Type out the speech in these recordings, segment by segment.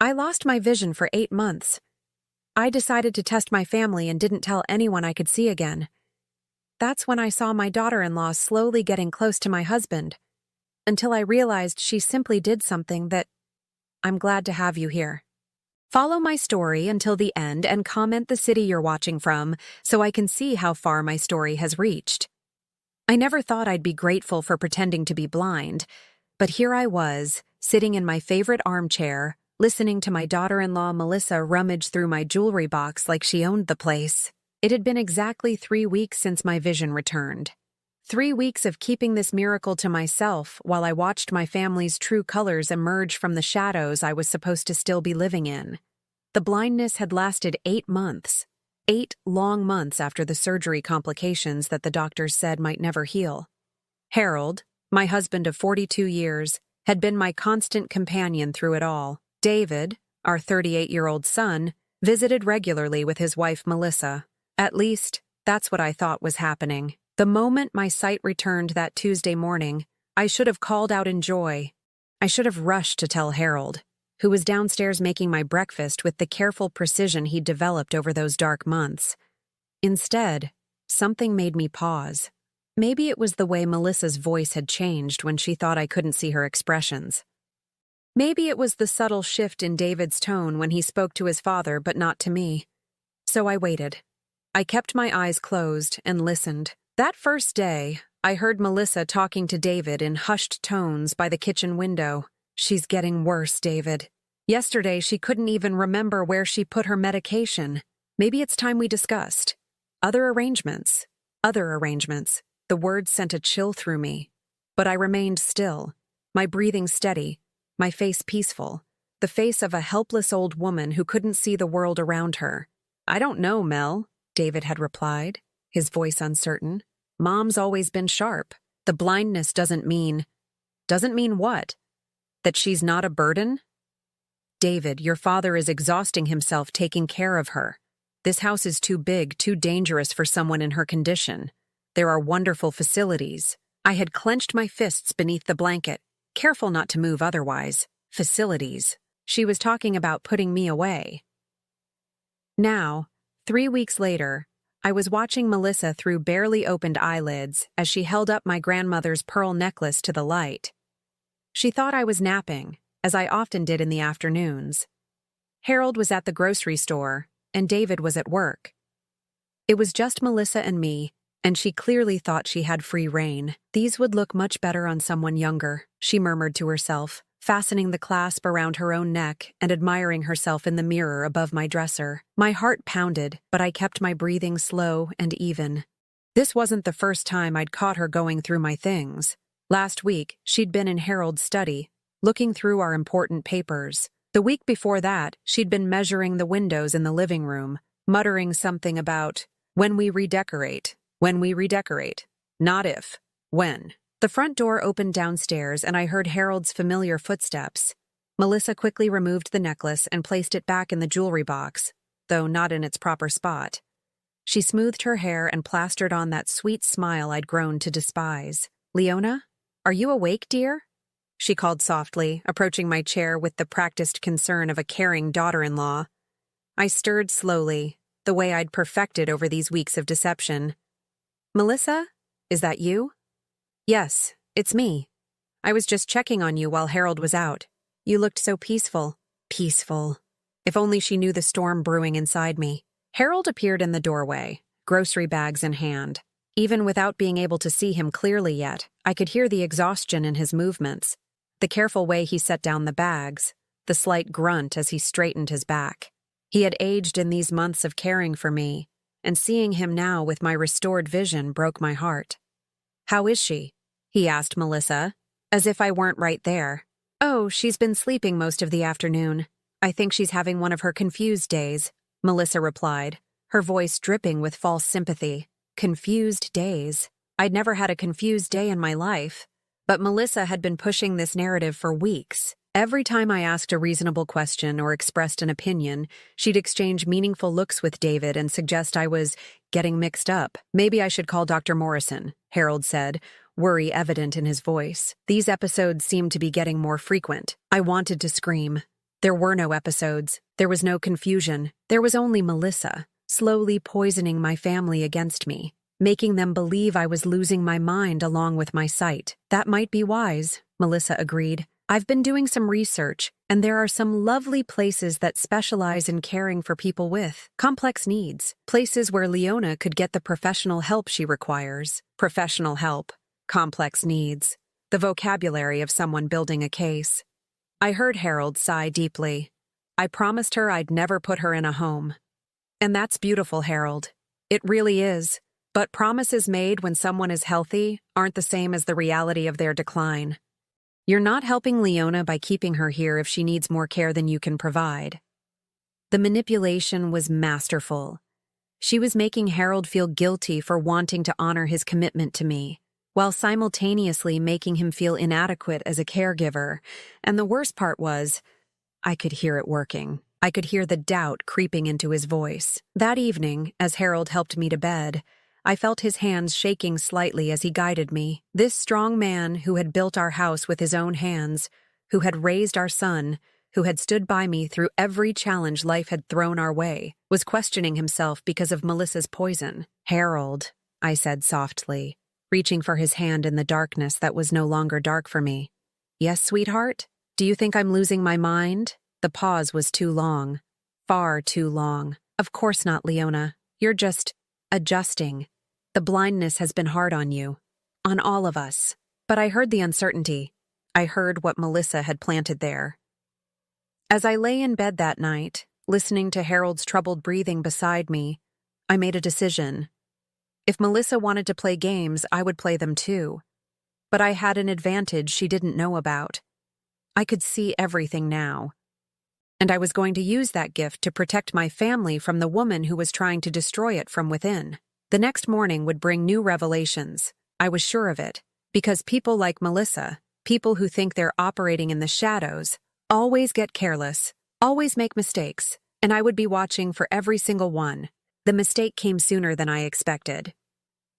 I lost my vision for 8 months. I decided to test my family and didn't tell anyone I could see again. That's when I saw my daughter-in-law slowly getting close to my husband, until I realized she simply did something that I'm glad to have you here. Follow my story until the end and comment the city you're watching from so I can see how far my story has reached. I never thought I'd be grateful for pretending to be blind, but here I was, sitting in my favorite armchair, listening to my daughter-in-law Melissa rummage through my jewelry box like she owned the place. It had been exactly 3 weeks since my vision returned. 3 weeks of keeping this miracle to myself while I watched my family's true colors emerge from the shadows I was supposed to still be living in. The blindness had lasted 8 months. 8 long months after the surgery complications that the doctors said might never heal. Harold, my husband of 42 years, had been my constant companion through it all. David, our 38-year-old son, visited regularly with his wife Melissa. At least, that's what I thought was happening. The moment my sight returned that Tuesday morning, I should have called out in joy. I should have rushed to tell Harold, who was downstairs making my breakfast with the careful precision he'd developed over those dark months. Instead, something made me pause. Maybe it was the way Melissa's voice had changed when she thought I couldn't see her expressions. Maybe it was the subtle shift in David's tone when he spoke to his father but not to me. So I waited. I kept my eyes closed and listened. That first day, I heard Melissa talking to David in hushed tones by the kitchen window. "She's getting worse, David. Yesterday she couldn't even remember where she put her medication. Maybe it's time we discussed. Other arrangements. The words sent a chill through me. But I remained still, my breathing steady, my face peaceful, the face of a helpless old woman who couldn't see the world around her. "I don't know, Mel," David had replied, his voice uncertain. "Mom's always been sharp. The blindness doesn't mean what? That she's not a burden?" "David, your father is exhausting himself taking care of her. This house is too big, too dangerous for someone in her condition. There are wonderful facilities." I had clenched my fists beneath the blanket, careful not to move otherwise. Facilities. She was talking about putting me away. Now, 3 weeks later, I was watching Melissa through barely opened eyelids as she held up my grandmother's pearl necklace to the light. She thought I was napping, as I often did in the afternoons. Harold was at the grocery store, and David was at work. It was just Melissa and me, and she clearly thought she had free rein. "These would look much better on someone younger," she murmured to herself, fastening the clasp around her own neck and admiring herself in the mirror above my dresser. My heart pounded, but I kept my breathing slow and even. This wasn't the first time I'd caught her going through my things. Last week, she'd been in Harold's study, looking through our important papers. The week before that, she'd been measuring the windows in the living room, muttering something about, when we redecorate, not if, when. The front door opened downstairs and I heard Harold's familiar footsteps. Melissa quickly removed the necklace and placed it back in the jewelry box, though not in its proper spot. She smoothed her hair and plastered on that sweet smile I'd grown to despise. "Leona, are you awake, dear?" she called softly, approaching my chair with the practiced concern of a caring daughter-in-law. I stirred slowly, the way I'd perfected over these weeks of deception. "Melissa, is that you?" "Yes, it's me. I was just checking on you while Harold was out. You looked so peaceful." Peaceful. If only she knew the storm brewing inside me. Harold appeared in the doorway, grocery bags in hand. Even without being able to see him clearly yet, I could hear the exhaustion in his movements, the careful way he set down the bags, the slight grunt as he straightened his back. He had aged in these months of caring for me, and seeing him now with my restored vision broke my heart. "How is she?" he asked Melissa, as if I weren't right there. "Oh, she's been sleeping most of the afternoon. I think she's having one of her confused days," Melissa replied, her voice dripping with false sympathy. Confused days. I'd never had a confused day in my life, but Melissa had been pushing this narrative for weeks. Every time I asked a reasonable question or expressed an opinion, she'd exchange meaningful looks with David and suggest I was getting mixed up. "Maybe I should call Dr. Morrison," Harold said, worry evident in his voice. These episodes seemed to be getting more frequent. I wanted to scream. There were no episodes. There was no confusion. There was only Melissa, slowly poisoning my family against me, making them believe I was losing my mind along with my sight. That might be wise, Melissa agreed. I've been doing some research, and there are some lovely places that specialize in caring for people with complex needs, places where Leona could get the professional help she requires. Professional help, complex needs, the vocabulary of someone building a case. I heard Harold sigh deeply. I promised her I'd never put her in a home. And that's beautiful, Harold. It really is. But promises made when someone is healthy aren't the same as the reality of their decline. You're not helping Leona by keeping her here if she needs more care than you can provide. The manipulation was masterful. She was making Harold feel guilty for wanting to honor his commitment to me, while simultaneously making him feel inadequate as a caregiver. And the worst part was, I could hear it working. I could hear the doubt creeping into his voice. That evening, as Harold helped me to bed, I felt his hands shaking slightly as he guided me. This strong man who had built our house with his own hands, who had raised our son, who had stood by me through every challenge life had thrown our way, was questioning himself because of Melissa's poison. Harold, I said softly, reaching for his hand in the darkness that was no longer dark for me. Yes, sweetheart? Do you think I'm losing my mind? The pause was too long. Far too long. Of course not, Leona. You're just adjusting. The blindness has been hard on you. On all of us. But I heard the uncertainty. I heard what Melissa had planted there. As I lay in bed that night, listening to Harold's troubled breathing beside me, I made a decision. If Melissa wanted to play games, I would play them too. But I had an advantage she didn't know about. I could see everything now. And I was going to use that gift to protect my family from the woman who was trying to destroy it from within. The next morning would bring new revelations. I was sure of it, because people like Melissa, people who think they're operating in the shadows, always get careless, always make mistakes, and I would be watching for every single one. The mistake came sooner than I expected.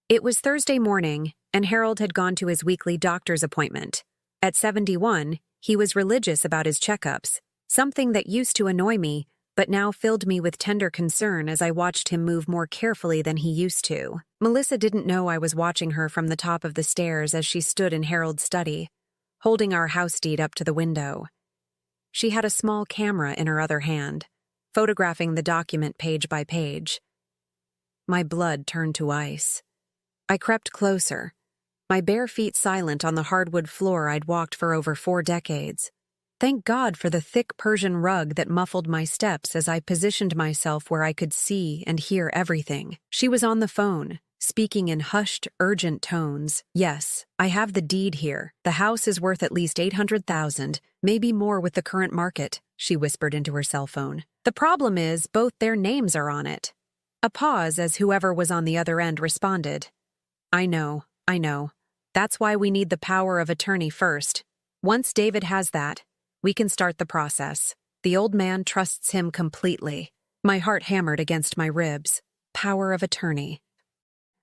It was Thursday morning, and Harold had gone to his weekly doctor's appointment. At 71, he was religious about his checkups, something that used to annoy me, but now filled me with tender concern as I watched him move more carefully than he used to. Melissa didn't know I was watching her from the top of the stairs as she stood in Harold's study, holding our house deed up to the window. She had a small camera in her other hand, photographing the document page by page. My blood turned to ice. I crept closer, my bare feet silent on the hardwood floor I'd walked for over 4 decades. Thank God for the thick Persian rug that muffled my steps as I positioned myself where I could see and hear everything. She was on the phone, speaking in hushed, urgent tones. Yes, I have the deed here. The house is worth at least $800,000, maybe more with the current market, she whispered into her cell phone. The problem is, both their names are on it. A pause as whoever was on the other end responded. I know. That's why we need the power of attorney first. Once David has that, we can start the process. The old man trusts him completely. My heart hammered against my ribs. Power of attorney.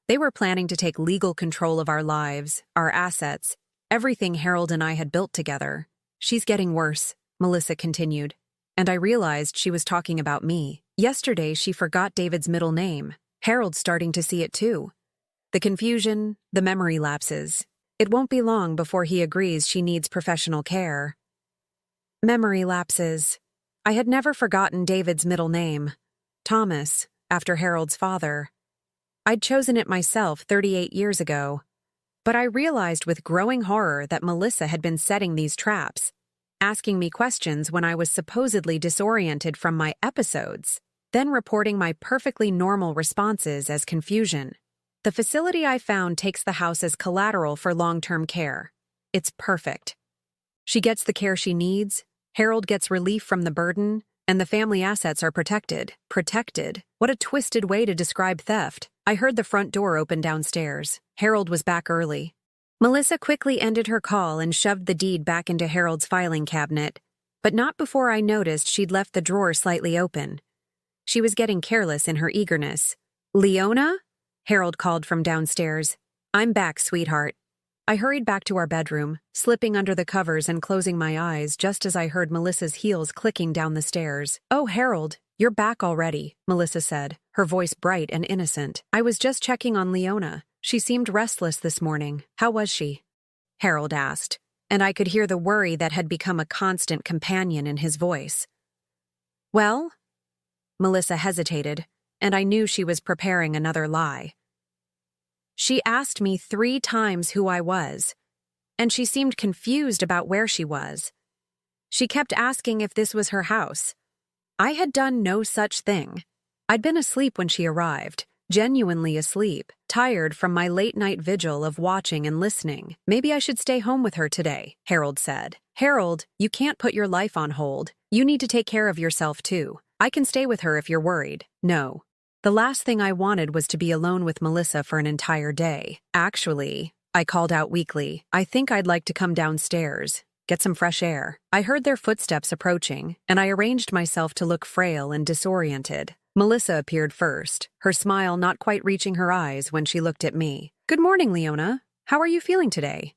They were planning to take legal control of our lives, our assets, everything Harold and I had built together. She's getting worse, Melissa continued. And I realized she was talking about me. Yesterday, she forgot David's middle name. Harold's starting to see it too. The confusion, the memory lapses. It won't be long before he agrees she needs professional care. Memory lapses. I had never forgotten David's middle name, Thomas, after Harold's father. I'd chosen it myself 38 years ago, but I realized with growing horror that Melissa had been setting these traps, asking me questions when I was supposedly disoriented from my episodes, then reporting my perfectly normal responses as confusion. The facility I found takes the house as collateral for long-term care. It's perfect. She gets the care she needs, Harold gets relief from the burden, and the family assets are protected. Protected? What a twisted way to describe theft. I heard the front door open downstairs. Harold was back early. Melissa quickly ended her call and shoved the deed back into Harold's filing cabinet, but not before I noticed she'd left the drawer slightly open. She was getting careless in her eagerness. Leona? Harold called from downstairs. I'm back, sweetheart. I hurried back to our bedroom, slipping under the covers and closing my eyes just as I heard Melissa's heels clicking down the stairs. "Oh, Harold, you're back already," Melissa said, her voice bright and innocent. "I was just checking on Leona. She seemed restless this morning. How was she?" Harold asked, and I could hear the worry that had become a constant companion in his voice. "Well?" Melissa hesitated, and I knew she was preparing another lie. "She asked me 3 times who I was, and she seemed confused about where she was. She kept asking if this was her house. I had done no such thing. I'd been asleep when she arrived, genuinely asleep, tired from my late-night vigil of watching and listening. Maybe I should stay home with her today," Harold said. "Harold, you can't put your life on hold. You need to take care of yourself, too. I can stay with her if you're worried." "No." The last thing I wanted was to be alone with Melissa for an entire day. "Actually," I called out weakly, "I think I'd like to come downstairs, get some fresh air." I heard their footsteps approaching, and I arranged myself to look frail and disoriented. Melissa appeared first, her smile not quite reaching her eyes when she looked at me. "Good morning, Leona. How are you feeling today?"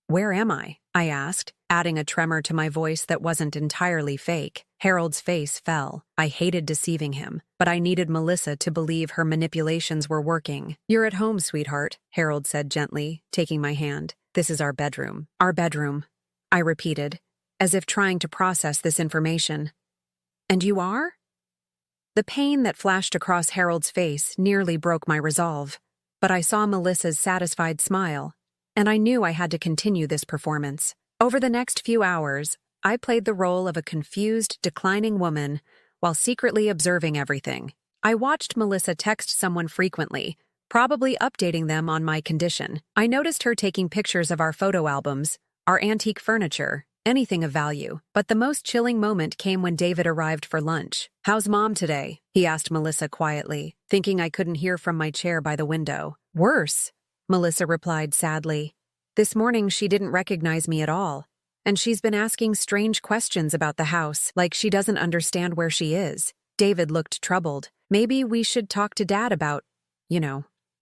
Where am I?" I asked, adding a tremor to my voice that wasn't entirely fake. Harold's face fell. I hated deceiving him, but I needed Melissa to believe her manipulations were working. "You're at home, sweetheart," Harold said gently, taking my hand. "This is our bedroom." "Our bedroom," I repeated, as if trying to process this information. "And you are?" The pain that flashed across Harold's face nearly broke my resolve, but I saw Melissa's satisfied smile, and I knew I had to continue this performance. Over the next few hours, I played the role of a confused, declining woman while secretly observing everything. I watched Melissa text someone frequently, probably updating them on my condition. I noticed her taking pictures of our photo albums, our antique furniture, anything of value. But the most chilling moment came when David arrived for lunch. "How's Mom today?" he asked Melissa quietly, thinking I couldn't hear from my chair by the window. "Worse," Melissa replied sadly. "This morning she didn't recognize me at all, and she's been asking strange questions about the house, like she doesn't understand where she is." David looked troubled. "Maybe we should talk to Dad about,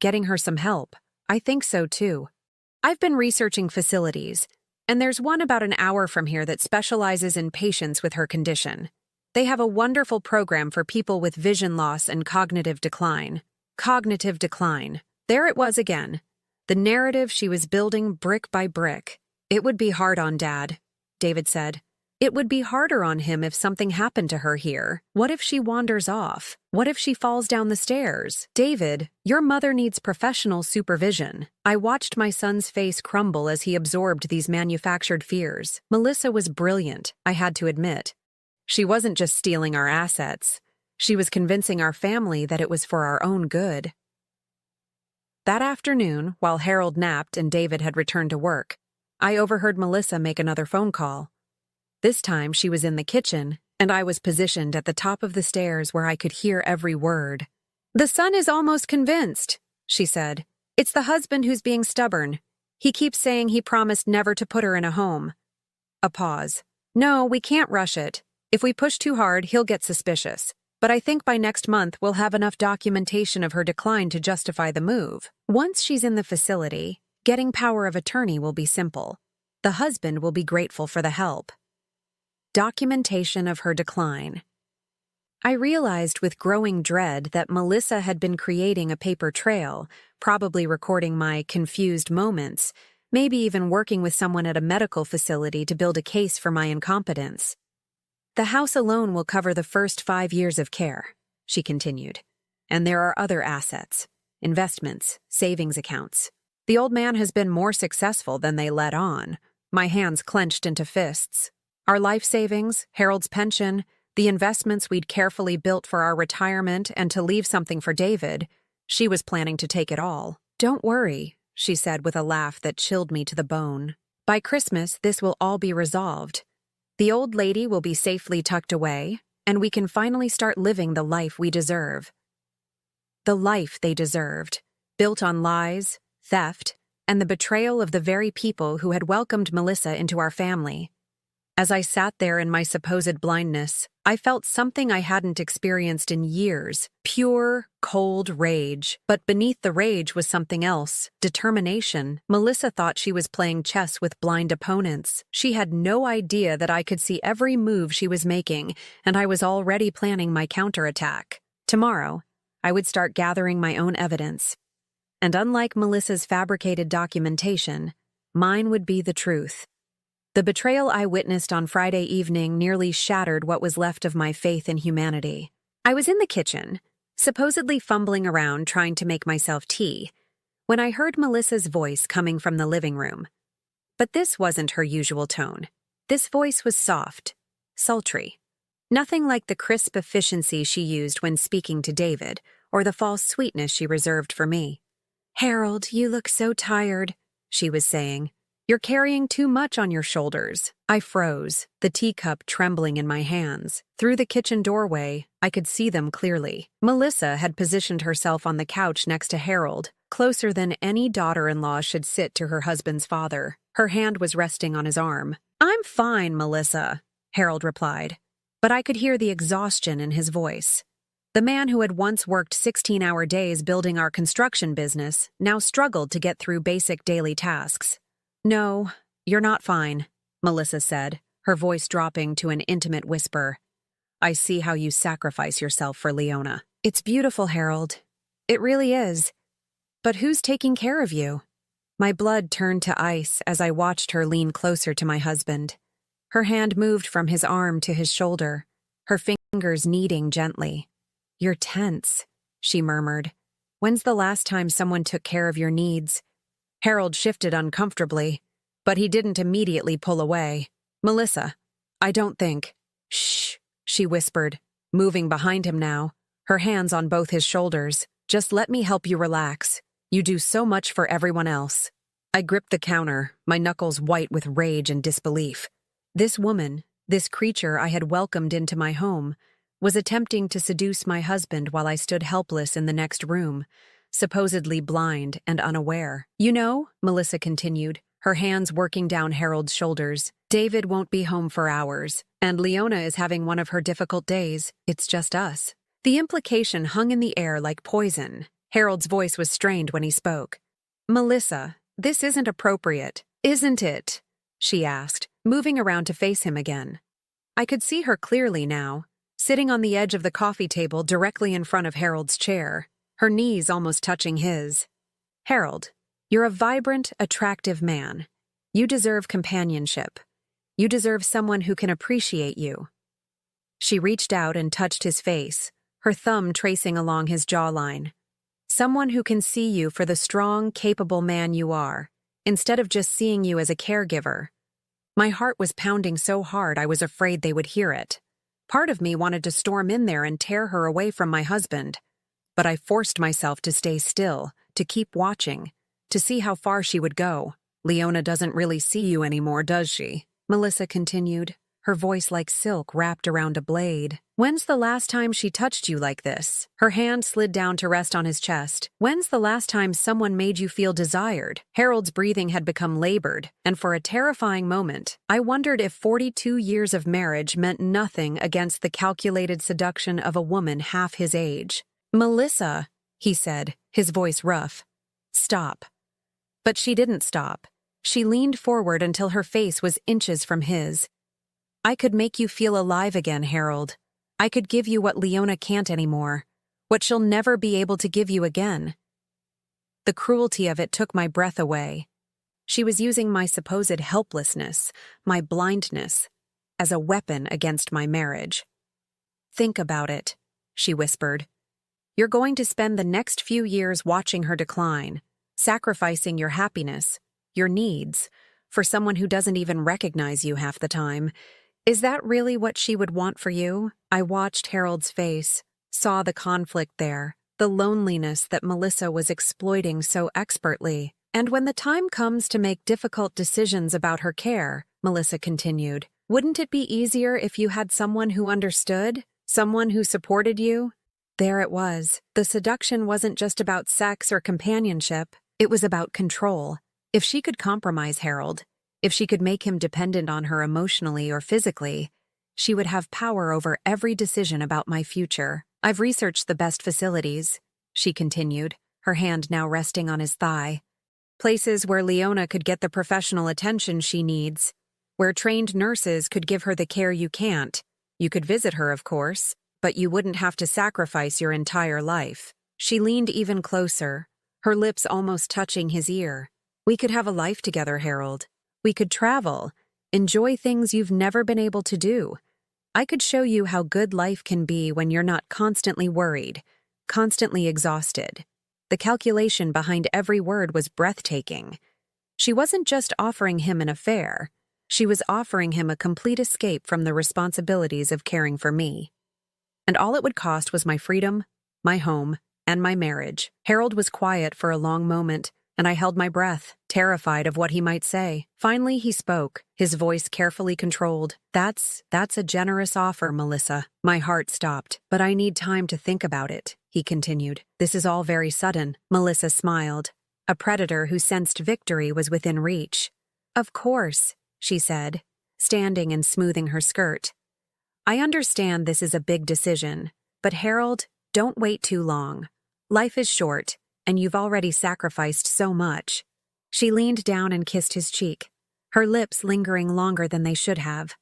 getting her some help." "I think so too. I've been researching facilities, and there's one about an hour from here that specializes in patients with her condition. They have a wonderful program for people with vision loss and cognitive decline." Cognitive decline. There it was again. The narrative she was building brick by brick. "It would be hard on Dad," David said. "It would be harder on him if something happened to her here. What if she wanders off? What if she falls down the stairs? David, your mother needs professional supervision." I watched my son's face crumble as he absorbed these manufactured fears. Melissa was brilliant, I had to admit. She wasn't just stealing our assets. She was convincing our family that it was for our own good. That afternoon, while Harold napped and David had returned to work, I overheard Melissa make another phone call. This time she was in the kitchen, and I was positioned at the top of the stairs where I could hear every word. "The son is almost convinced," she said. "It's the husband who's being stubborn. He keeps saying he promised never to put her in a home." A pause. "No, we can't rush it. If we push too hard, he'll get suspicious. But I think by next month we'll have enough documentation of her decline to justify the move. Once she's in the facility, getting power of attorney will be simple. The husband will be grateful for the help." Documentation of her decline. I realized with growing dread that Melissa had been creating a paper trail, probably recording my confused moments, maybe even working with someone at a medical facility to build a case for my incompetence. "The house alone will cover the first 5 years of care," she continued. "And there are other assets, investments, savings accounts. The old man has been more successful than they let on." My hands clenched into fists. Our life savings, Harold's pension, the investments we'd carefully built for our retirement and to leave something for David, she was planning to take it all. "Don't worry," she said with a laugh that chilled me to the bone. "By Christmas, this will all be resolved. The old lady will be safely tucked away, and we can finally start living the life we deserve." The life they deserved, built on lies, theft, and the betrayal of the very people who had welcomed Melissa into our family. As I sat there in my supposed blindness, I felt something I hadn't experienced in years, pure, cold rage. But beneath the rage was something else, determination. Melissa thought she was playing chess with blind opponents. She had no idea that I could see every move she was making, and I was already planning my counterattack. Tomorrow, I would start gathering my own evidence. And unlike Melissa's fabricated documentation, mine would be the truth. The betrayal I witnessed on Friday evening nearly shattered what was left of my faith in humanity. I was in the kitchen, supposedly fumbling around trying to make myself tea, when I heard Melissa's voice coming from the living room. But this wasn't her usual tone. This voice was soft, sultry. Nothing like the crisp efficiency she used when speaking to David, or the false sweetness she reserved for me. "Harold, you look so tired," she was saying. "You're carrying too much on your shoulders." I froze, the teacup trembling in my hands. Through the kitchen doorway, I could see them clearly. Melissa had positioned herself on the couch next to Harold, closer than any daughter-in-law should sit to her husband's father. Her hand was resting on his arm. "I'm fine, Melissa," Harold replied, but I could hear the exhaustion in his voice. The man who had once worked 16-hour days building our construction business now struggled to get through basic daily tasks. "No, you're not fine," Melissa said, her voice dropping to an intimate whisper. "I see how you sacrifice yourself for Leona." "It's beautiful, Harold. It really is. But who's taking care of you?" My blood turned to ice as I watched her lean closer to my husband. Her hand moved from his arm to his shoulder, her fingers kneading gently. "You're tense," she murmured. "When's the last time someone took care of your needs?" Harold shifted uncomfortably, but he didn't immediately pull away. "Melissa, I don't think—" "Shh," she whispered, moving behind him now, her hands on both his shoulders. "Just let me help you relax. You do so much for everyone else." I gripped the counter, my knuckles white with rage and disbelief. This woman, this creature I had welcomed into my home, was attempting to seduce my husband while I stood helpless in the next room, supposedly blind and unaware. "You know," Melissa continued, her hands working down Harold's shoulders, "David won't be home for hours, and Leona is having one of her difficult days. It's just us." The implication hung in the air like poison. Harold's voice was strained when he spoke. "Melissa, this isn't appropriate, isn't it?" she asked, moving around to face him again. I could see her clearly now, sitting on the edge of the coffee table directly in front of Harold's chair, her knees almost touching his. "Harold, you're a vibrant, attractive man. You deserve companionship. You deserve someone who can appreciate you." She reached out and touched his face, her thumb tracing along his jawline. "Someone who can see you for the strong, capable man you are, instead of just seeing you as a caregiver." My heart was pounding so hard I was afraid they would hear it. Part of me wanted to storm in there and tear her away from my husband, but I forced myself to stay still, to keep watching, to see how far she would go. "Leona doesn't really see you anymore, does she?" Melissa continued, her voice like silk wrapped around a blade. "When's the last time she touched you like this?" Her hand slid down to rest on his chest. "When's the last time someone made you feel desired?" Harold's breathing had become labored, and for a terrifying moment, I wondered if 42 years of marriage meant nothing against the calculated seduction of a woman half his age. "Melissa," he said, his voice rough. "Stop." But she didn't stop. She leaned forward until her face was inches from his. "I could make you feel alive again, Harold. I could give you what Leona can't anymore, what she'll never be able to give you again." The cruelty of it took my breath away. She was using my supposed helplessness, my blindness, as a weapon against my marriage. "Think about it," she whispered. "You're going to spend the next few years watching her decline, sacrificing your happiness, your needs, for someone who doesn't even recognize you half the time. Is that really what she would want for you?" I watched Harold's face, saw the conflict there, the loneliness that Melissa was exploiting so expertly. "And when the time comes to make difficult decisions about her care," Melissa continued, "wouldn't it be easier if you had someone who understood, someone who supported you?" There it was. The seduction wasn't just about sex or companionship, it was about control. If she could compromise Harold, If she could make him dependent on her emotionally or physically, she would have power over every decision about my future. I've researched the best facilities, she continued, her hand now resting on his thigh. Places where Leona could get the professional attention she needs, where trained nurses could give her the care you can't. You could visit her, of course, but you wouldn't have to sacrifice your entire life. She leaned even closer, her lips almost touching his ear. We could have a life together, Harold. We could travel, enjoy things you've never been able to do. I could show you how good life can be when you're not constantly worried, constantly exhausted. The calculation behind every word was breathtaking. She wasn't just offering him an affair. She was offering him a complete escape from the responsibilities of caring for me. And all it would cost was my freedom, my home, and my marriage. Harold was quiet for a long moment, and I held my breath, terrified of what he might say. Finally, he spoke, his voice carefully controlled. That's a generous offer, Melissa. My heart stopped. But I need time to think about it, he continued. This is all very sudden. Melissa smiled. A predator who sensed victory was within reach. Of course, she said, standing and smoothing her skirt. I understand this is a big decision, but Harold, don't wait too long. Life is short, and you've already sacrificed so much. She leaned down and kissed his cheek, her lips lingering longer than they should have.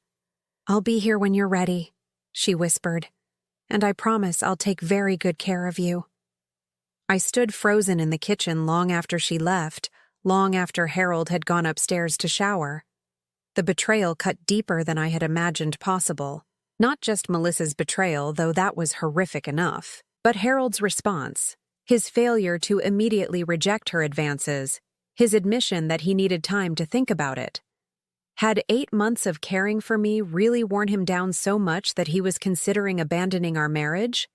I'll be here when you're ready, she whispered, and I promise I'll take very good care of you. I stood frozen in the kitchen long after she left, long after Harold had gone upstairs to shower. The betrayal cut deeper than I had imagined possible. Not just Melissa's betrayal, though that was horrific enough, but Harold's response. His failure to immediately reject her advances, his admission that he needed time to think about it. Had 8 months of caring for me really worn him down so much that he was considering abandoning our marriage?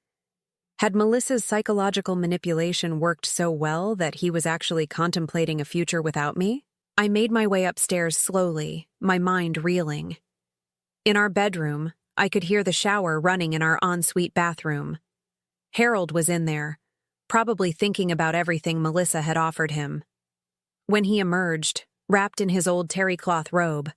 Had Melissa's psychological manipulation worked so well that he was actually contemplating a future without me? I made my way upstairs slowly, my mind reeling. In our bedroom, I could hear the shower running in our ensuite bathroom. Harold was in there, probably thinking about everything Melissa had offered him. When he emerged, wrapped in his old terry cloth robe,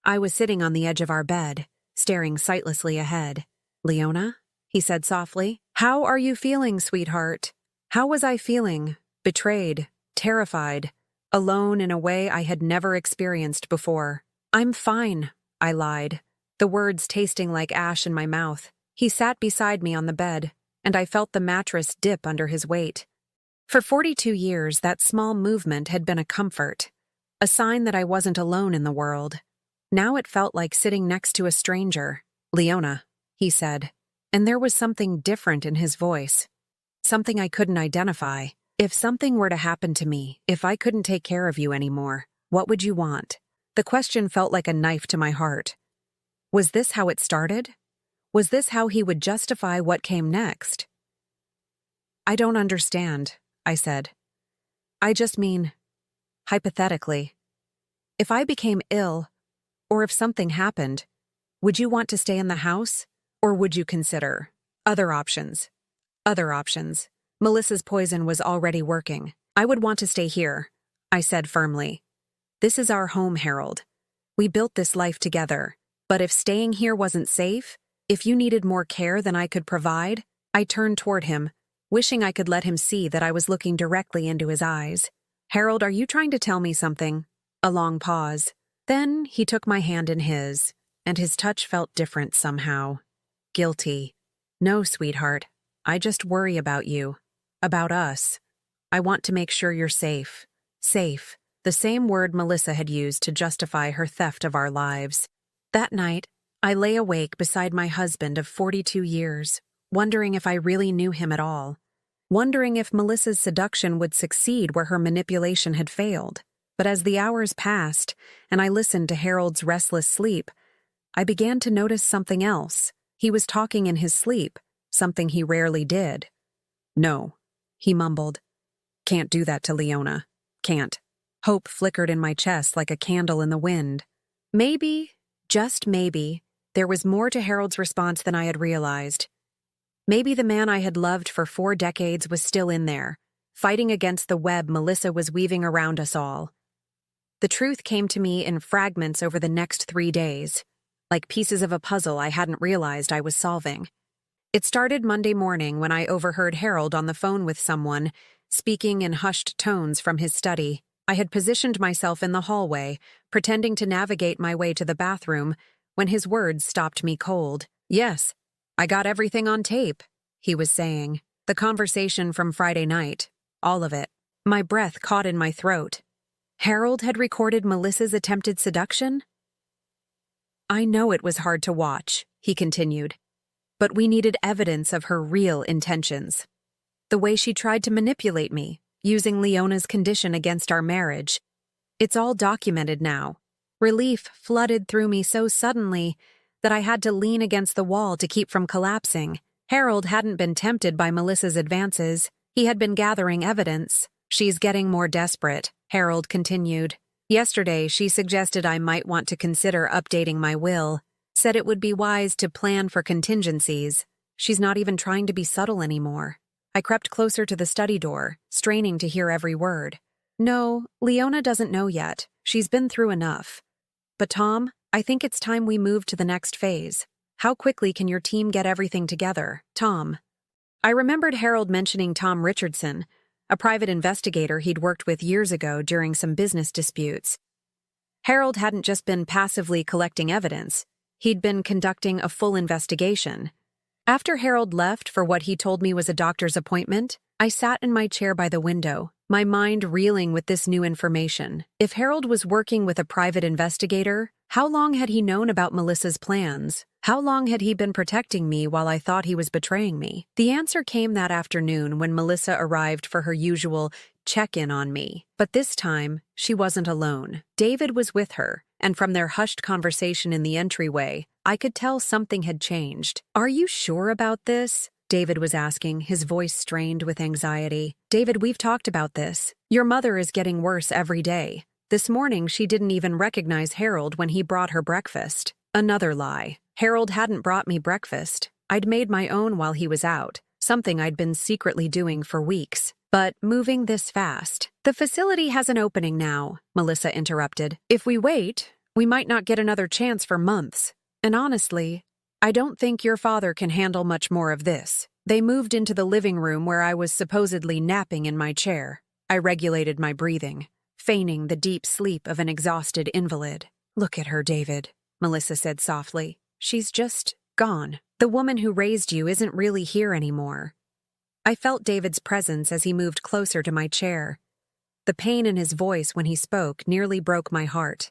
I was sitting on the edge of our bed, staring sightlessly ahead. Leona, he said softly, how are you feeling, sweetheart? How was I feeling? Betrayed, terrified, alone in a way I had never experienced before. I'm fine, I lied, the words tasting like ash in my mouth. He sat beside me on the bed, and I felt the mattress dip under his weight. For 42 years, that small movement had been a comfort, a sign that I wasn't alone in the world. Now it felt like sitting next to a stranger. Leona, he said, and there was something different in his voice, something I couldn't identify. If something were to happen to me, if I couldn't take care of you anymore, what would you want? The question felt like a knife to my heart. Was this how it started? Was this how he would justify what came next? I don't understand, I said. I just mean, hypothetically, if I became ill, or if something happened, would you want to stay in the house, or would you consider other options? Other options. Melissa's poison was already working. I would want to stay here, I said firmly. This is our home, Harold. We built this life together, but if staying here wasn't safe, if you needed more care than I could provide, I turned toward him, wishing I could let him see that I was looking directly into his eyes. Harold, are you trying to tell me something? A long pause. Then he took my hand in his, and his touch felt different somehow. Guilty. No, sweetheart. I just worry about you. About us. I want to make sure you're safe. Safe. The same word Melissa had used to justify her theft of our lives. That night, I lay awake beside my husband of 42 years, wondering if I really knew him at all, wondering if Melissa's seduction would succeed where her manipulation had failed. But as the hours passed, and I listened to Harold's restless sleep, I began to notice something else. He was talking in his sleep, something he rarely did. No, he mumbled. Can't do that to Leona. Can't. Hope flickered in my chest like a candle in the wind. Maybe, just maybe, there was more to Harold's response than I had realized. Maybe the man I had loved for 4 decades was still in there, fighting against the web Melissa was weaving around us all. The truth came to me in fragments over the next 3 days, like pieces of a puzzle I hadn't realized I was solving. It started Monday morning when I overheard Harold on the phone with someone, speaking in hushed tones from his study. I had positioned myself in the hallway, pretending to navigate my way to the bathroom, when his words stopped me cold. "Yes, I got everything on tape," he was saying. The conversation from Friday night, all of it. My breath caught in my throat. Harold had recorded Melissa's attempted seduction? "I know it was hard to watch," he continued, "but we needed evidence of her real intentions. The way she tried to manipulate me, using Leona's condition against our marriage. It's all documented now." Relief flooded through me so suddenly that I had to lean against the wall to keep from collapsing. Harold hadn't been tempted by Melissa's advances. He had been gathering evidence. "She's getting more desperate," Harold continued. "Yesterday, she suggested I might want to consider updating my will, said it would be wise to plan for contingencies. She's not even trying to be subtle anymore." I crept closer to the study door, straining to hear every word. "No, Leona doesn't know yet. She's been through enough. But Tom, I think it's time we move to the next phase. How quickly can your team get everything together, Tom?" I remembered Harold mentioning Tom Richardson, a private investigator he'd worked with years ago during some business disputes. Harold hadn't just been passively collecting evidence, he'd been conducting a full investigation. After Harold left for what he told me was a doctor's appointment, I sat in my chair by the window, my mind reeling with this new information. If Harold was working with a private investigator, how long had he known about Melissa's plans? How long had he been protecting me while I thought he was betraying me? The answer came that afternoon when Melissa arrived for her usual check-in on me. But this time, she wasn't alone. David was with her, and from their hushed conversation in the entryway, I could tell something had changed. "Are you sure about this?" David was asking, his voice strained with anxiety. "David, we've talked about this. Your mother is getting worse every day. This morning, she didn't even recognize Harold when he brought her breakfast." Another lie. Harold hadn't brought me breakfast. I'd made my own while he was out, something I'd been secretly doing for weeks. But moving this fast. "The facility has an opening now," Melissa interrupted. "If we wait, we might not get another chance for months. And honestly, I don't think your father can handle much more of this." They moved into the living room where I was supposedly napping in my chair. I regulated my breathing, feigning the deep sleep of an exhausted invalid. "Look at her, David," Melissa said softly. "She's just gone. The woman who raised you isn't really here anymore." I felt David's presence as he moved closer to my chair. The pain in his voice when he spoke nearly broke my heart.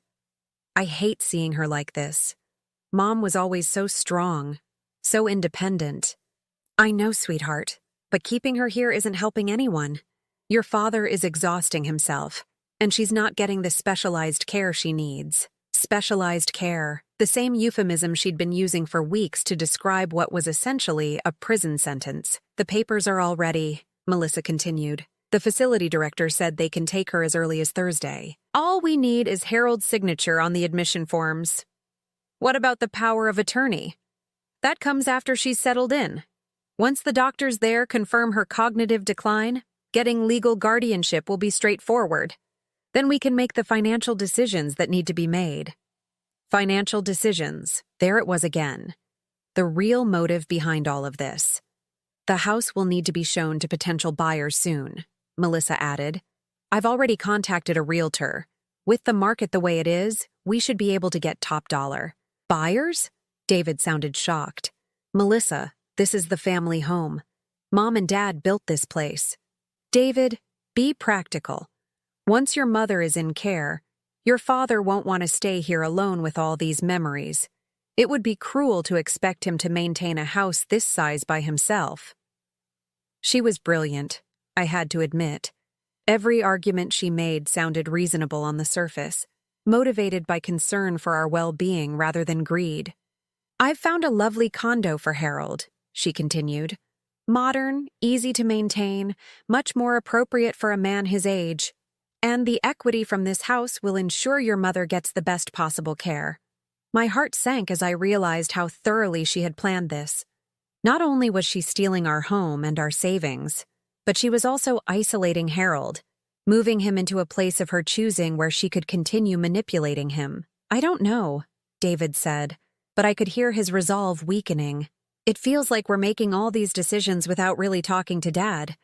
"I hate seeing her like this. Mom was always so strong, so independent." "I know, sweetheart, but keeping her here isn't helping anyone. Your father is exhausting himself, and she's not getting the specialized care she needs." Specialized care, the same euphemism she'd been using for weeks to describe what was essentially a prison sentence. "The papers are all ready," Melissa continued. "The facility director said they can take her as early as Thursday. All we need is Harold's signature on the admission forms." "What about the power of attorney?" "That comes after she's settled in. Once the doctors there confirm her cognitive decline, getting legal guardianship will be straightforward. Then we can make the financial decisions that need to be made." Financial decisions. There it was again. The real motive behind all of this. "The house will need to be shown to potential buyers soon," Melissa added. "I've already contacted a realtor. With the market the way it is, we should be able to get top dollar." "Buyers?" David sounded shocked. "Melissa, this is the family home. Mom and Dad built this place." "David, be practical. Once your mother is in care, your father won't want to stay here alone with all these memories. It would be cruel to expect him to maintain a house this size by himself." She was brilliant, I had to admit. Every argument she made sounded reasonable on the surface, motivated by concern for our well-being rather than greed. "I've found a lovely condo for Harold," she continued. "Modern, easy to maintain, much more appropriate for a man his age. And the equity from this house will ensure your mother gets the best possible care." My heart sank as I realized how thoroughly she had planned this. Not only was she stealing our home and our savings, but she was also isolating Harold, moving him into a place of her choosing where she could continue manipulating him. "I don't know," David said, but I could hear his resolve weakening. "It feels like we're making all these decisions without really talking to Dad.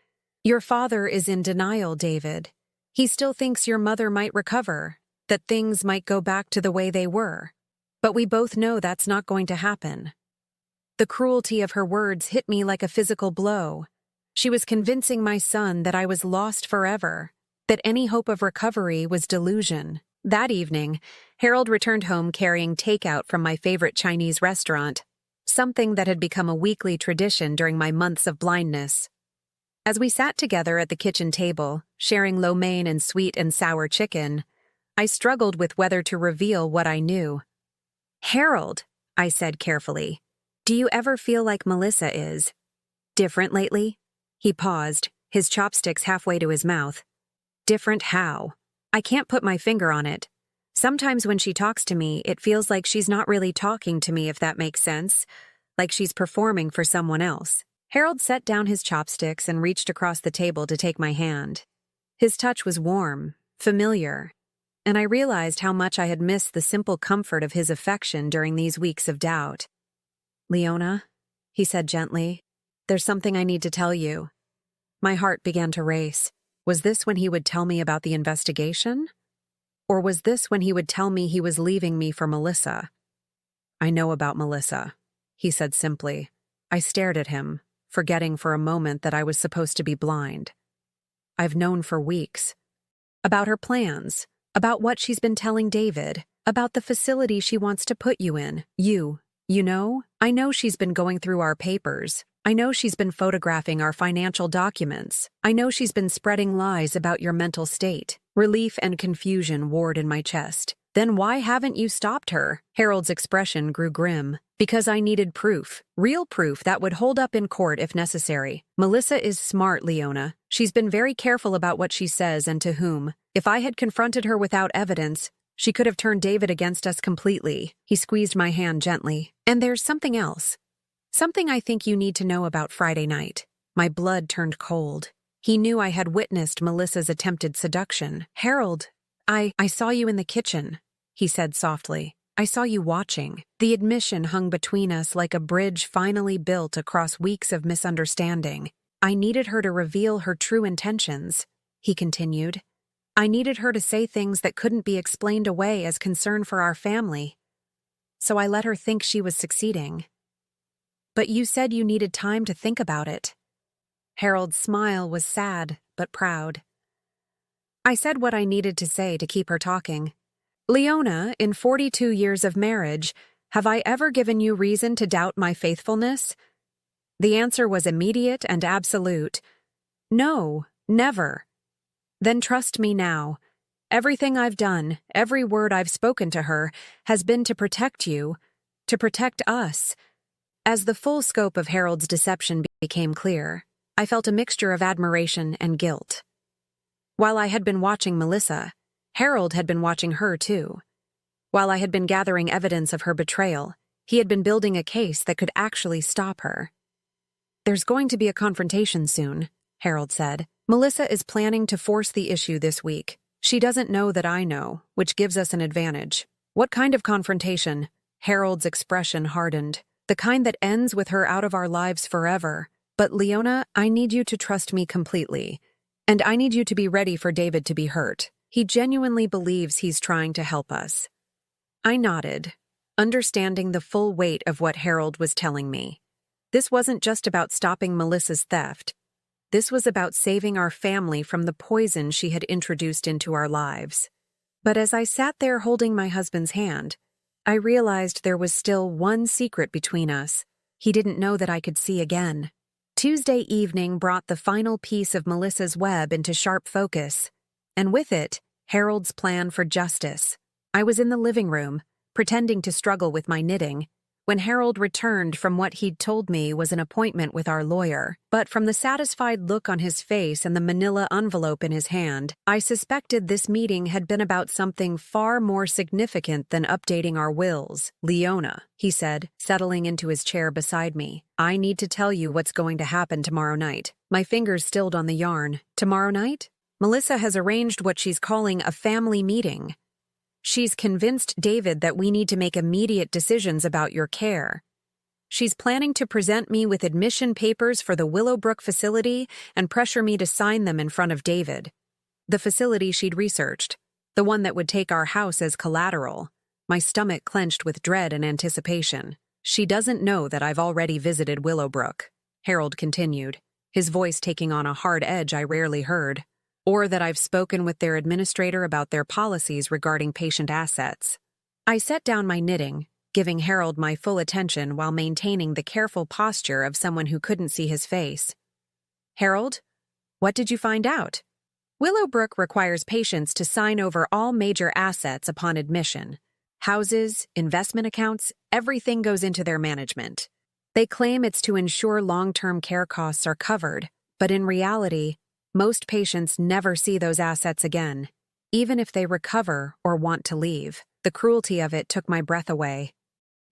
Your father is in denial, David. He still thinks your mother might recover, that things might go back to the way they were. But we both know that's not going to happen." The cruelty of her words hit me like a physical blow. She was convincing my son that I was lost forever, that any hope of recovery was delusion. That evening, Harold returned home carrying takeout from my favorite Chinese restaurant, something that had become a weekly tradition during my months of blindness. As we sat together at the kitchen table, sharing lo mein and sweet and sour chicken, I struggled with whether to reveal what I knew. "Harold," I said carefully, "do you ever feel like Melissa is different lately?" He paused, his chopsticks halfway to his mouth. "Different how? I can't put my finger on it. Sometimes when she talks to me, it feels like she's not really talking to me, if that makes sense, like she's performing for someone else." Harold set down his chopsticks and reached across the table to take my hand. His touch was warm, familiar, and I realized how much I had missed the simple comfort of his affection during these weeks of doubt. "Leona," he said gently, "there's something I need to tell you." My heart began to race. Was this when he would tell me about the investigation? Or was this when he would tell me he was leaving me for Melissa? "I know about Melissa," he said simply. I stared at him, forgetting for a moment that I was supposed to be blind. "I've known for weeks. About her plans, about what she's been telling David, about the facility she wants to put you in. You know? I know she's been going through our papers. I know she's been photographing our financial documents. I know she's been spreading lies about your mental state." Relief and confusion warred in my chest. "Then why haven't you stopped her?" Harold's expression grew grim. "Because I needed proof. Real proof that would hold up in court if necessary. Melissa is smart, Leona. She's been very careful about what she says and to whom. If I had confronted her without evidence, she could have turned David against us completely." He squeezed my hand gently. "And there's something else. Something I think you need to know about Friday night." My blood turned cold. He knew I had witnessed Melissa's attempted seduction. "Harold, I saw you in the kitchen," he said softly. "I saw you watching." The admission hung between us like a bridge finally built across weeks of misunderstanding. "I needed her to reveal her true intentions," he continued. "I needed her to say things that couldn't be explained away as concern for our family. So I let her think she was succeeding. But you said you needed time to think about it." Harold's smile was sad but proud. I said what I needed to say to keep her talking. "Leona, in 42 years of marriage, have I ever given you reason to doubt my faithfulness?" The answer was immediate and absolute. "No, never." "Then trust me now. Everything I've done, every word I've spoken to her, has been to protect you, to protect us." As the full scope of Harold's deception became clear, I felt a mixture of admiration and guilt. While I had been watching Melissa, Harold had been watching her too. While I had been gathering evidence of her betrayal, he had been building a case that could actually stop her. "There's going to be a confrontation soon," Harold said. "Melissa is planning to force the issue this week. She doesn't know that I know, which gives us an advantage." "What kind of confrontation?" Harold's expression hardened. "The kind that ends with her out of our lives forever. But Leona, I need you to trust me completely. And I need you to be ready for David to be hurt. He genuinely believes he's trying to help us." I nodded, understanding the full weight of what Harold was telling me. This wasn't just about stopping Melissa's theft. This was about saving our family from the poison she had introduced into our lives. But as I sat there holding my husband's hand, I realized there was still one secret between us. He didn't know that I could see again. Tuesday evening brought the final piece of Melissa's web into sharp focus, and with it, Harold's plan for justice. I was in the living room, pretending to struggle with my knitting, when Harold returned from what he'd told me was an appointment with our lawyer. But from the satisfied look on his face and the manila envelope in his hand, I suspected this meeting had been about something far more significant than updating our wills. "Leona," he said, settling into his chair beside me, "I need to tell you what's going to happen tomorrow night." My fingers stilled on the yarn. "Tomorrow night?" Melissa has arranged what she's calling a family meeting. She's convinced David that we need to make immediate decisions about your care. She's planning to present me with admission papers for the Willowbrook facility and pressure me to sign them in front of David. The facility she'd researched, the one that would take our house as collateral. My stomach clenched with dread and anticipation. She doesn't know that I've already visited Willowbrook, Harold continued, his voice taking on a hard edge I rarely heard, or that I've spoken with their administrator about their policies regarding patient assets. I set down my knitting, giving Harold my full attention while maintaining the careful posture of someone who couldn't see his face. Harold, what did you find out? Willowbrook requires patients to sign over all major assets upon admission. Houses, investment accounts, everything goes into their management. They claim it's to ensure long-term care costs are covered, but in reality, most patients never see those assets again, even if they recover or want to leave. The cruelty of it took my breath away.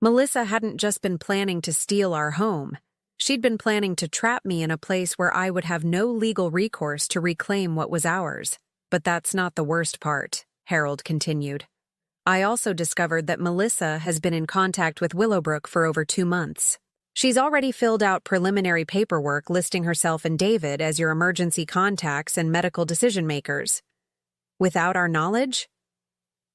Melissa hadn't just been planning to steal our home. She'd been planning to trap me in a place where I would have no legal recourse to reclaim what was ours. But that's not the worst part, Harold continued. I also discovered that Melissa has been in contact with Willowbrook for over 2 months. She's already filled out preliminary paperwork listing herself and David as your emergency contacts and medical decision-makers. Without our knowledge?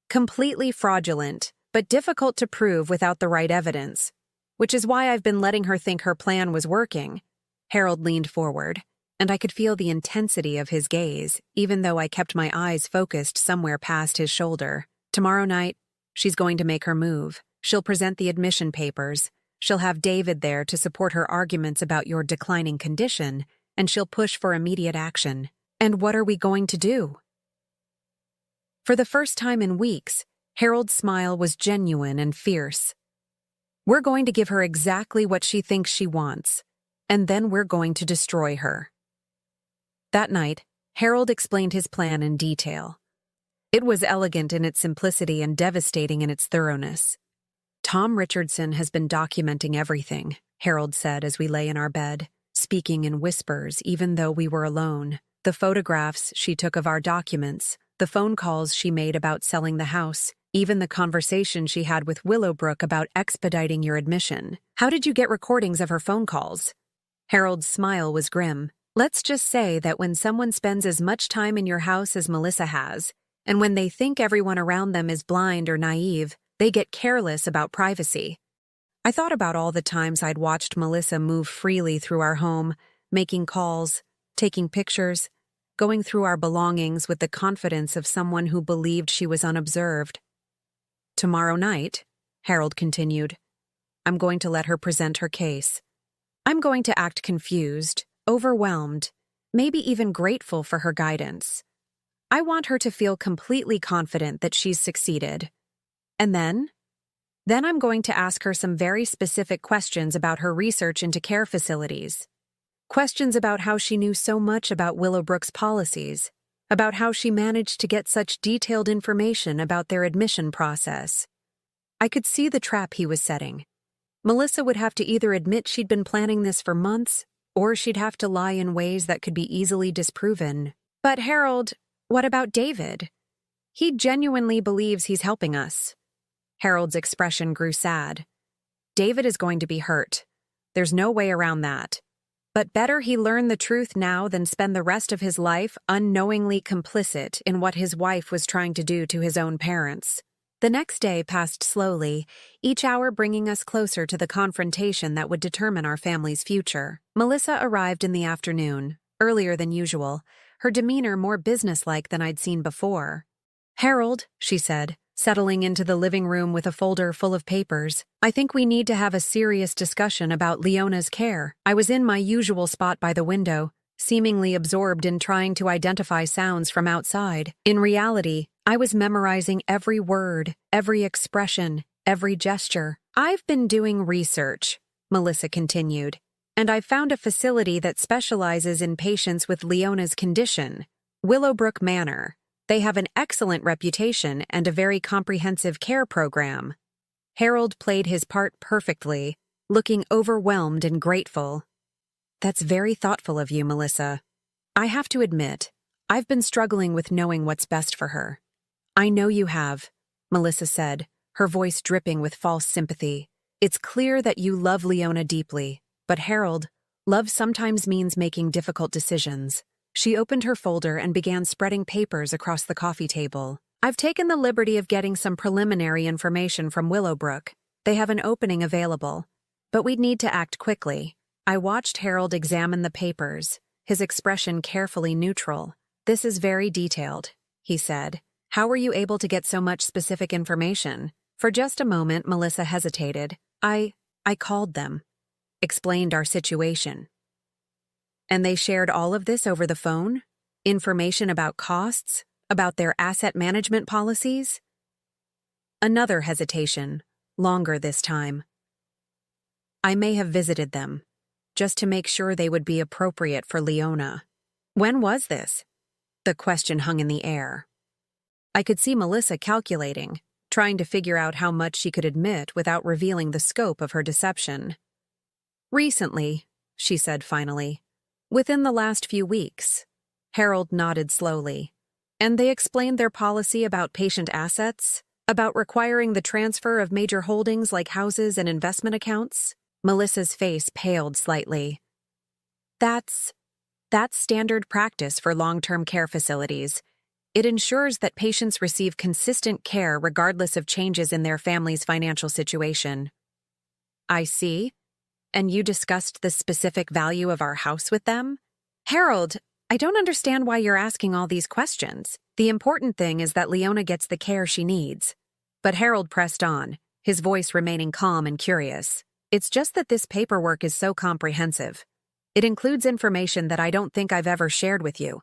Completely fraudulent, but difficult to prove without the right evidence, which is why I've been letting her think her plan was working. Harold leaned forward, and I could feel the intensity of his gaze, even though I kept my eyes focused somewhere past his shoulder. Tomorrow night, she's going to make her move. She'll present the admission papers. She'll have David there to support her arguments about your declining condition, and she'll push for immediate action. And what are we going to do? For the first time in weeks, Harold's smile was genuine and fierce. We're going to give her exactly what she thinks she wants, and then we're going to destroy her. That night, Harold explained his plan in detail. It was elegant in its simplicity and devastating in its thoroughness. Tom Richardson has been documenting everything, Harold said as we lay in our bed, speaking in whispers even though we were alone. The photographs she took of our documents, the phone calls she made about selling the house, even the conversation she had with Willowbrook about expediting your admission. How did you get recordings of her phone calls? Harold's smile was grim. Let's just say that when someone spends as much time in your house as Melissa has, and when they think everyone around them is blind or naive, they get careless about privacy. I thought about all the times I'd watched Melissa move freely through our home, making calls, taking pictures, going through our belongings with the confidence of someone who believed she was unobserved. Tomorrow night, Harold continued, I'm going to let her present her case. I'm going to act confused, overwhelmed, maybe even grateful for her guidance. I want her to feel completely confident that she's succeeded. And then I'm going to ask her some very specific questions about her research into care facilities. Questions about how she knew so much about Willowbrook's policies, about how she managed to get such detailed information about their admission process. I could see the trap he was setting. Melissa would have to either admit she'd been planning this for months, or she'd have to lie in ways that could be easily disproven. But Harold, what about David? He genuinely believes he's helping us. Harold's expression grew sad. David is going to be hurt. There's no way around that. But better he learn the truth now than spend the rest of his life unknowingly complicit in what his wife was trying to do to his own parents. The next day passed slowly, each hour bringing us closer to the confrontation that would determine our family's future. Melissa arrived in the afternoon, earlier than usual, her demeanor more businesslike than I'd seen before. Harold, she said, settling into the living room with a folder full of papers, I think we need to have a serious discussion about Leona's care. I was in my usual spot by the window, seemingly absorbed in trying to identify sounds from outside. In reality, I was memorizing every word, every expression, every gesture. I've been doing research, Melissa continued, and I've found a facility that specializes in patients with Leona's condition, Willowbrook Manor. They have an excellent reputation and a very comprehensive care program. Harold played his part perfectly, looking overwhelmed and grateful. That's very thoughtful of you, Melissa. I have to admit, I've been struggling with knowing what's best for her. I know you have, Melissa said, her voice dripping with false sympathy. It's clear that you love Leona deeply, but Harold, love sometimes means making difficult decisions. She opened her folder and began spreading papers across the coffee table. I've taken the liberty of getting some preliminary information from Willowbrook. They have an opening available, but we'd need to act quickly. I watched Harold examine the papers, his expression carefully neutral. This is very detailed, he said. How were you able to get so much specific information? For just a moment, Melissa hesitated. I called them, explained our situation. And they shared all of this over the phone? Information about costs? About their asset management policies? Another hesitation, longer this time. I may have visited them, just to make sure they would be appropriate for Leona. When was this? The question hung in the air. I could see Melissa calculating, trying to figure out how much she could admit without revealing the scope of her deception. Recently, she said finally. Within the last few weeks. Harold nodded slowly. And they explained their policy about patient assets, about requiring the transfer of major holdings like houses and investment accounts. Melissa's face paled slightly. That's standard practice for long-term care facilities. It ensures that patients receive consistent care regardless of changes in their family's financial situation. I see. And you discussed the specific value of our house with them? Harold, I don't understand why you're asking all these questions. The important thing is that Leona gets the care she needs. But Harold pressed on, his voice remaining calm and curious. It's just that this paperwork is so comprehensive. It includes information that I don't think I've ever shared with you.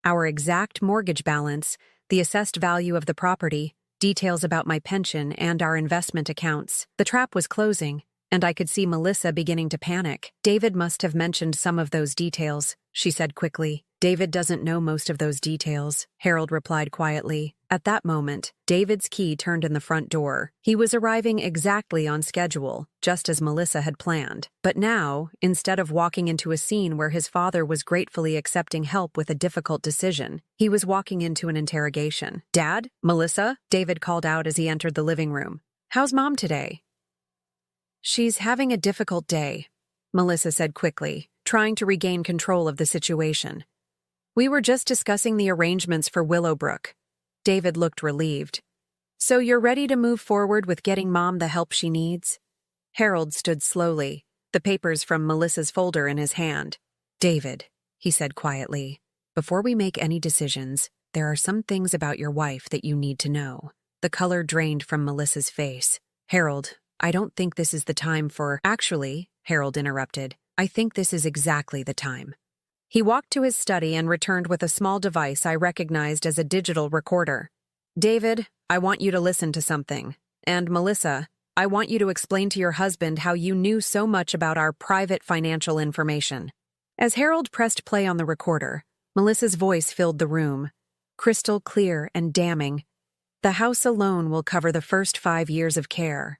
Our exact mortgage balance, the assessed value of the property, details about my pension and our investment accounts. The trap was closing, and I could see Melissa beginning to panic. David must have mentioned some of those details, she said quickly. David doesn't know most of those details, Harold replied quietly. At that moment, David's key turned in the front door. He was arriving exactly on schedule, just as Melissa had planned. But now, instead of walking into a scene where his father was gratefully accepting help with a difficult decision, he was walking into an interrogation. Dad? Melissa? David called out as he entered the living room. How's Mom today? She's having a difficult day, Melissa said quickly, trying to regain control of the situation. We were just discussing the arrangements for Willowbrook. David looked relieved. So you're ready to move forward with getting Mom the help she needs? Harold stood slowly, the papers from Melissa's folder in his hand. David, he said quietly, before we make any decisions, there are some things about your wife that you need to know. The color drained from Melissa's face. Harold, I don't think this is the time for— Actually, Harold interrupted, I think this is exactly the time. He walked to his study and returned with a small device I recognized as a digital recorder. David, I want you to listen to something. And Melissa, I want you to explain to your husband how you knew so much about our private financial information. As Harold pressed play on the recorder, Melissa's voice filled the room, crystal clear and damning. The house alone will cover the first 5 years of care.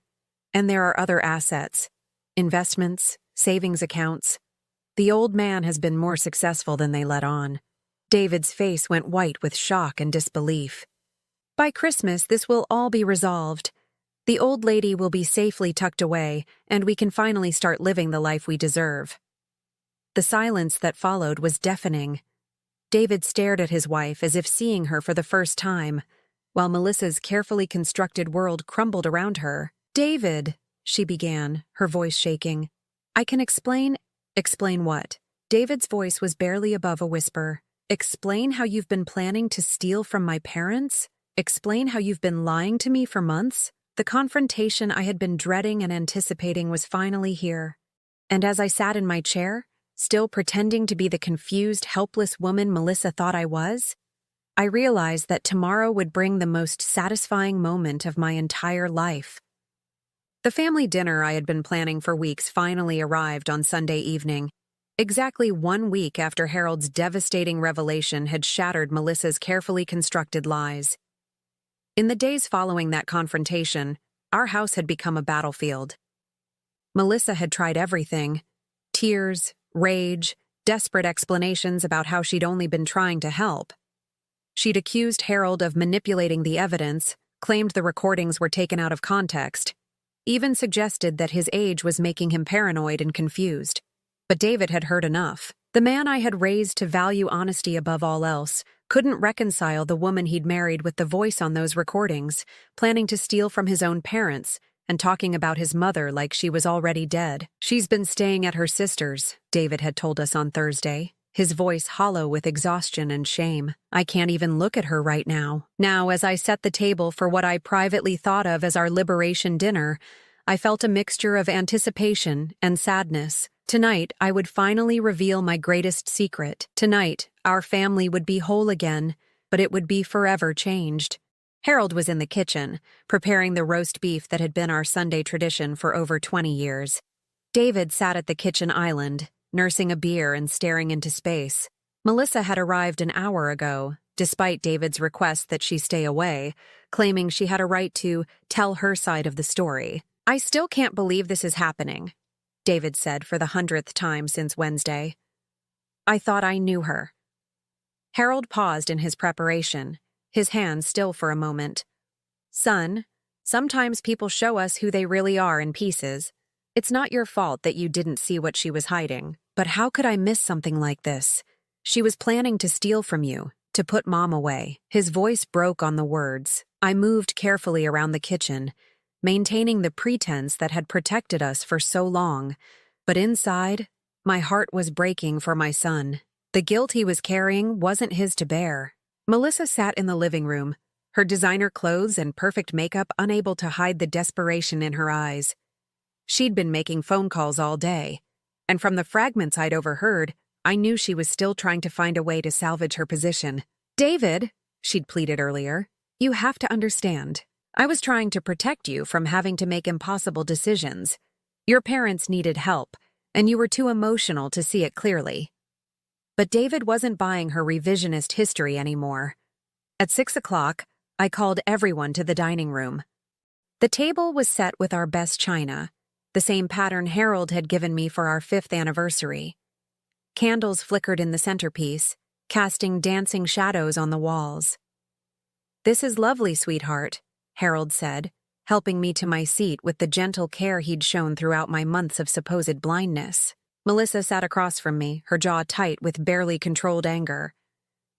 And there are other assets, investments, savings accounts. The old man has been more successful than they let on. David's face went white with shock and disbelief. By Christmas, this will all be resolved. The old lady will be safely tucked away, and we can finally start living the life we deserve. The silence that followed was deafening. David stared at his wife as if seeing her for the first time, while Melissa's carefully constructed world crumbled around her. David, she began, her voice shaking. I can explain— Explain what? David's voice was barely above a whisper. Explain how you've been planning to steal from my parents? Explain how you've been lying to me for months? The confrontation I had been dreading and anticipating was finally here. And as I sat in my chair, still pretending to be the confused, helpless woman Melissa thought I was, I realized that tomorrow would bring the most satisfying moment of my entire life. The family dinner I had been planning for weeks finally arrived on Sunday evening, exactly 1 week after Harold's devastating revelation had shattered Melissa's carefully constructed lies. In the days following that confrontation, our house had become a battlefield. Melissa had tried everything: tears, rage, desperate explanations about how she'd only been trying to help. She'd accused Harold of manipulating the evidence, claimed the recordings were taken out of context, even suggested that his age was making him paranoid and confused. But David had heard enough. The man I had raised to value honesty above all else couldn't reconcile the woman he'd married with the voice on those recordings, planning to steal from his own parents and talking about his mother like she was already dead. "She's been staying at her sister's," David had told us on Thursday, his voice hollow with exhaustion and shame. "I can't even look at her right now." Now, as I set the table for what I privately thought of as our liberation dinner, I felt a mixture of anticipation and sadness. Tonight, I would finally reveal my greatest secret. Tonight, our family would be whole again, but it would be forever changed. Harold was in the kitchen, preparing the roast beef that had been our Sunday tradition for over 20 years. David sat at the kitchen island, nursing a beer and staring into space. Melissa had arrived an hour ago, despite David's request that she stay away, claiming she had a right to tell her side of the story. "I still can't believe this is happening," David said for the 100th time since Wednesday. "I thought I knew her." Harold paused in his preparation, his hands still for a moment. "Son, sometimes people show us who they really are in pieces. It's not your fault that you didn't see what she was hiding, but how could I miss something like this? She was planning to steal from you, to put Mom away." His voice broke on the words. I moved carefully around the kitchen, maintaining the pretense that had protected us for so long, but inside, my heart was breaking for my son. The guilt he was carrying wasn't his to bear. Melissa sat in the living room, her designer clothes and perfect makeup unable to hide the desperation in her eyes. She'd been making phone calls all day, and from the fragments I'd overheard, I knew she was still trying to find a way to salvage her position. "David," she'd pleaded earlier, "you have to understand. I was trying to protect you from having to make impossible decisions. Your parents needed help, and you were too emotional to see it clearly." But David wasn't buying her revisionist history anymore. At 6 o'clock, I called everyone to the dining room. The table was set with our best china, the same pattern Harold had given me for our 5th anniversary. Candles flickered in the centerpiece, casting dancing shadows on the walls. "This is lovely, sweetheart," Harold said, helping me to my seat with the gentle care he'd shown throughout my months of supposed blindness. Melissa sat across from me, her jaw tight with barely controlled anger.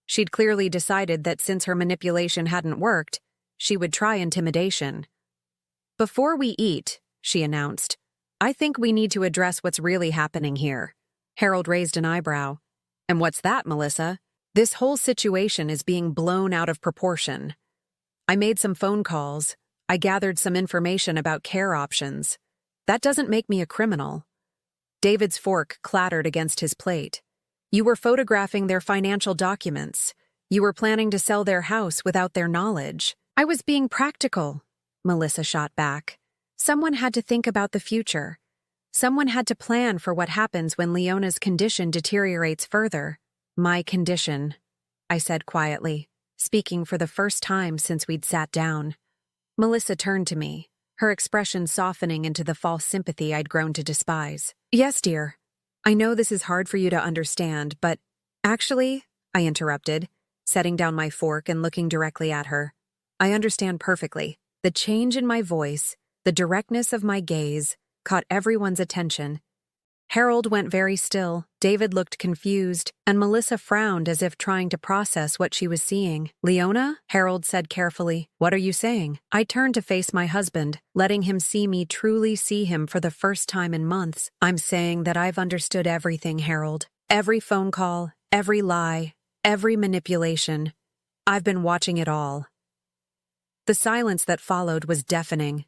She'd clearly decided that since her manipulation hadn't worked, she would try intimidation. "Before we eat," she announced, "I think we need to address what's really happening here." Harold raised an eyebrow. "And what's that, Melissa?" "This whole situation is being blown out of proportion. I made some phone calls. I gathered some information about care options. That doesn't make me a criminal." David's fork clattered against his plate. "You were photographing their financial documents. You were planning to sell their house without their knowledge." "I was being practical," Melissa shot back. "Someone had to think about the future. Someone had to plan for what happens when Leona's condition deteriorates further." "My condition," I said quietly, speaking for the first time since we'd sat down. Melissa turned to me, her expression softening into the false sympathy I'd grown to despise. "Yes, dear. I know this is hard for you to understand, but actually," I interrupted, setting down my fork and looking directly at her, "I understand perfectly." The change in my voice, the directness of my gaze, caught everyone's attention. Harold went very still, David looked confused, and Melissa frowned as if trying to process what she was seeing. "Leona?" Harold said carefully. "What are you saying?" I turned to face my husband, letting him see me truly see him for the first time in months. "I'm saying that I've understood everything, Harold. Every phone call, every lie, every manipulation. I've been watching it all." The silence that followed was deafening.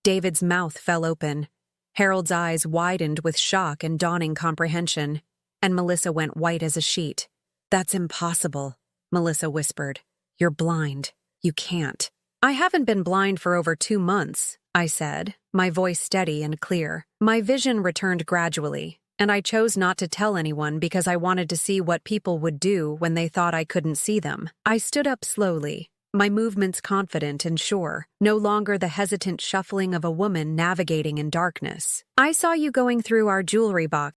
David's mouth fell open. Harold's eyes widened with shock and dawning comprehension, and Melissa went white as a sheet. "That's impossible," Melissa whispered. "You're blind. You can't." "I haven't been blind for over 2 months," I said, my voice steady and clear. My vision returned gradually, and I chose not to tell anyone because I wanted to see what people would do when they thought I couldn't see them. I stood up slowly, my movements confident and sure, no longer the hesitant shuffling of a woman navigating in darkness. "I saw you going through our jewelry box